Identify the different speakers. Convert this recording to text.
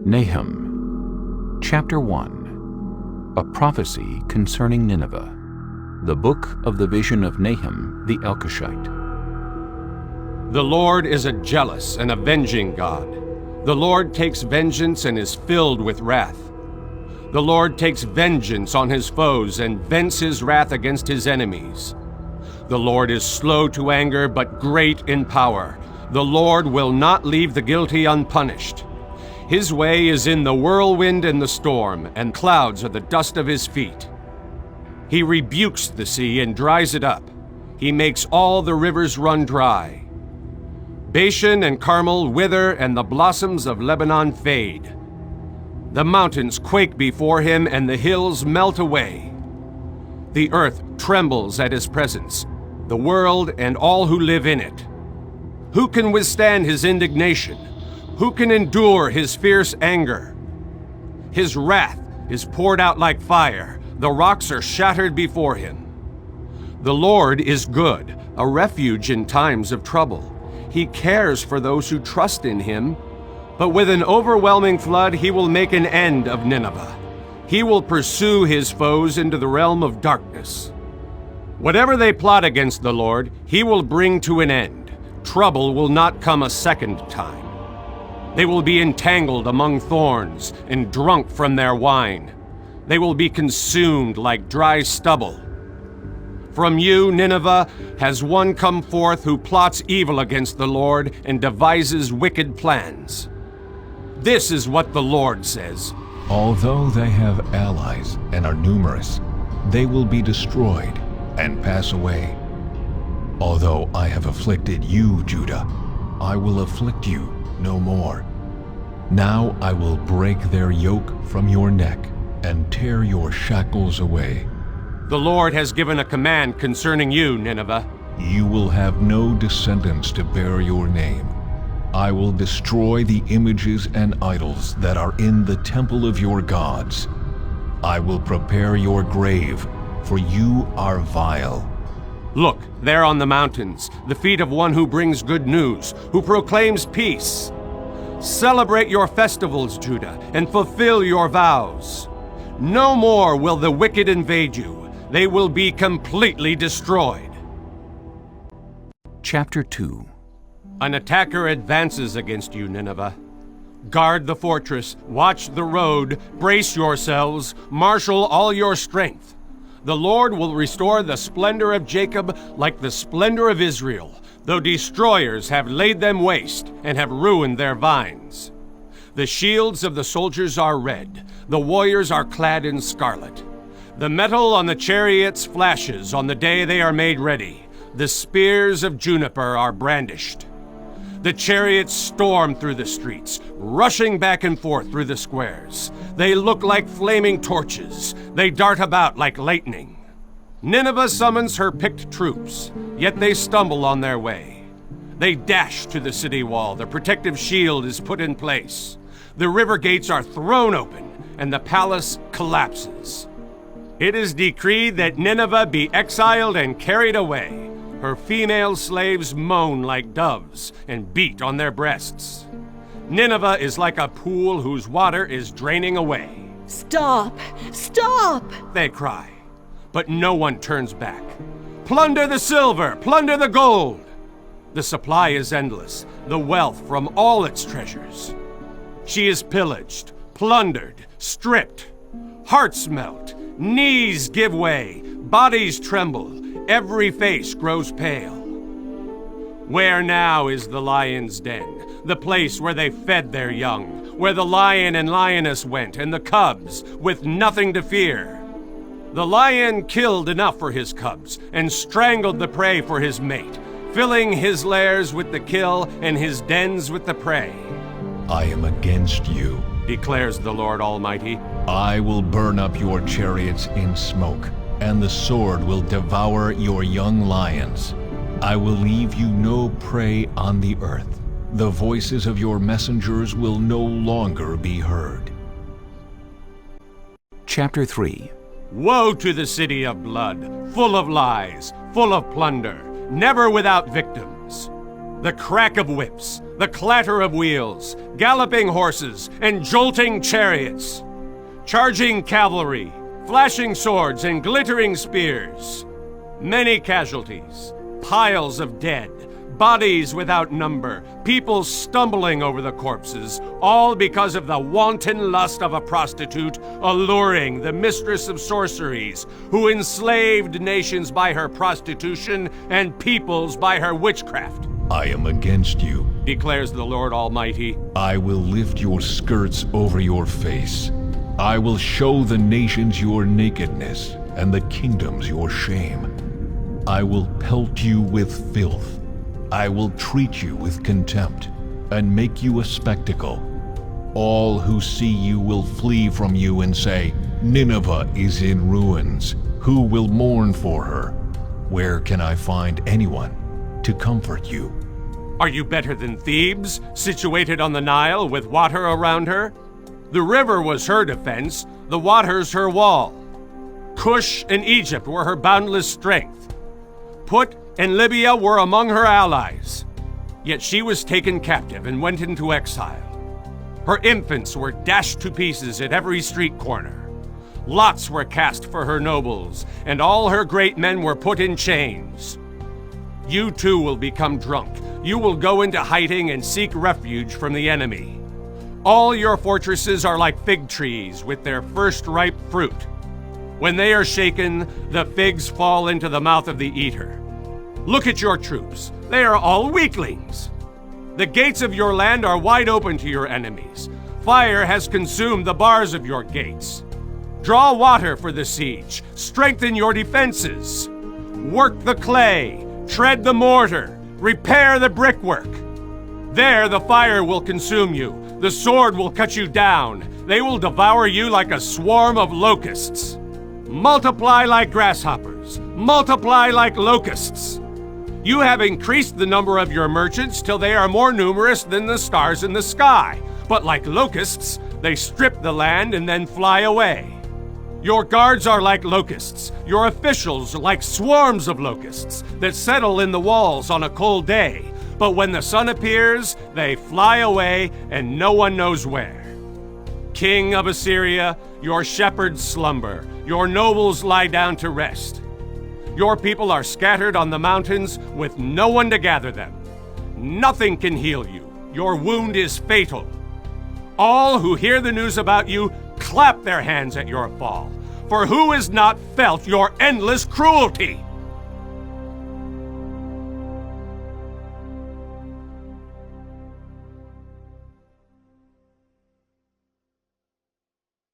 Speaker 1: Nahum, Chapter 1. A prophecy concerning Nineveh. The book of the vision of Nahum the Elkoshite.
Speaker 2: The Lord is a jealous and avenging God. The Lord takes vengeance and is filled with wrath. The Lord takes vengeance on his foes and vents his wrath against his enemies. The Lord is slow to anger, but great in power. The Lord will not leave the guilty unpunished. His way is in the whirlwind and the storm, and clouds are the dust of his feet. He rebukes the sea and dries it up. He makes all the rivers run dry. Bashan and Carmel wither, and the blossoms of Lebanon fade. The mountains quake before him, and the hills melt away. The earth trembles at his presence, the world and all who live in it. Who can withstand his indignation? Who can endure his fierce anger? His wrath is poured out like fire. The rocks are shattered before him. The Lord is good, a refuge in times of trouble. He cares for those who trust in him. But with an overwhelming flood, he will make an end of Nineveh. He will pursue his foes into the realm of darkness. Whatever they plot against the Lord, he will bring to an end. Trouble will not come a second time. They will be entangled among thorns and drunk from their wine. They will be consumed like dry stubble. From you, Nineveh, has one come forth who plots evil against the Lord and devises wicked plans. This is what the Lord says.
Speaker 3: Although they have allies and are numerous, they will be destroyed and pass away. Although I have afflicted you, Judah, I will afflict you no more. Now I will break their yoke from your neck and tear your shackles away.
Speaker 2: The Lord has given a command concerning you, Nineveh.
Speaker 3: You will have no descendants to bear your name. I will destroy the images and idols that are in the temple of your gods. I will prepare your grave, for you are vile.
Speaker 2: Look, there on the mountains, the feet of one who brings good news, who proclaims peace. Celebrate your festivals, Judah, and fulfill your vows. No more will the wicked invade you. They will be completely destroyed.
Speaker 1: Chapter 2.
Speaker 2: An attacker advances against you, Nineveh. Guard the fortress, watch the road, brace yourselves, marshal all your strength. The Lord will restore the splendor of Jacob like the splendor of Israel, though destroyers have laid them waste and have ruined their vines. The shields of the soldiers are red, the warriors are clad in scarlet. The metal on the chariots flashes on the day they are made ready. The spears of juniper are brandished. The chariots storm through the streets, rushing back and forth through the squares. They look like flaming torches. They dart about like lightning. Nineveh summons her picked troops, yet they stumble on their way. They dash to the city wall. The protective shield is put in place. The river gates are thrown open, and the palace collapses. It is decreed that Nineveh be exiled and carried away. Her female slaves moan like doves and beat on their breasts. Nineveh is like a pool whose water is draining away.
Speaker 4: Stop! Stop!
Speaker 2: They cry, but no one turns back. Plunder the silver! Plunder the gold! The supply is endless, the wealth from all its treasures. She is pillaged, plundered, stripped. Hearts melt, knees give way, bodies tremble. Every face grows pale. Where now is the lion's den, the place where they fed their young, where the lion and lioness went, and the cubs, with nothing to fear? The lion killed enough for his cubs, and strangled the prey for his mate, filling his lairs with the kill and his dens with the prey.
Speaker 3: I am against you,
Speaker 2: declares the Lord Almighty.
Speaker 3: I will burn up your chariots in smoke, and the sword will devour your young lions. I will leave you no prey on the earth. The voices of your messengers will no longer be heard.
Speaker 1: Chapter 3.
Speaker 2: Woe to the city of blood, full of lies, full of plunder, never without victims. The crack of whips, the clatter of wheels, galloping horses, and jolting chariots, charging cavalry, flashing swords, and glittering spears. Many casualties, piles of dead, bodies without number, people stumbling over the corpses, all because of the wanton lust of a prostitute alluring the mistress of sorceries, who enslaved nations by her prostitution and peoples by her witchcraft.
Speaker 3: I am against you,
Speaker 2: declares the Lord Almighty.
Speaker 3: I will lift your skirts over your face. I will show the nations your nakedness, and the kingdoms your shame. I will pelt you with filth. I will treat you with contempt, and make you a spectacle. All who see you will flee from you and say, Nineveh is in ruins. Who will mourn for her? Where can I find anyone to comfort you?
Speaker 2: Are you better than Thebes, situated on the Nile with water around her? The river was her defense, the waters her wall. Cush and Egypt were her boundless strength. Put and Libya were among her allies. Yet she was taken captive and went into exile. Her infants were dashed to pieces at every street corner. Lots were cast for her nobles, and all her great men were put in chains. You too will become drunk. You will go into hiding and seek refuge from the enemy. All your fortresses are like fig trees with their first ripe fruit. When they are shaken, the figs fall into the mouth of the eater. Look at your troops. They are all weaklings. The gates of your land are wide open to your enemies. Fire has consumed the bars of your gates. Draw water for the siege. Strengthen your defenses. Work the clay. Tread the mortar. Repair the brickwork. There the fire will consume you. The sword will cut you down. They will devour you like a swarm of locusts. Multiply like grasshoppers. Multiply like locusts. You have increased the number of your merchants till they are more numerous than the stars in the sky. But like locusts, they strip the land and then fly away. Your guards are like locusts, your officials like swarms of locusts that settle in the walls on a cold day. But when the sun appears, they fly away and no one knows where. King of Assyria, your shepherds slumber, your nobles lie down to rest. Your people are scattered on the mountains with no one to gather them. Nothing can heal you. Your wound is fatal. All who hear the news about you clap their hands at your fall. For who has not felt your endless cruelty?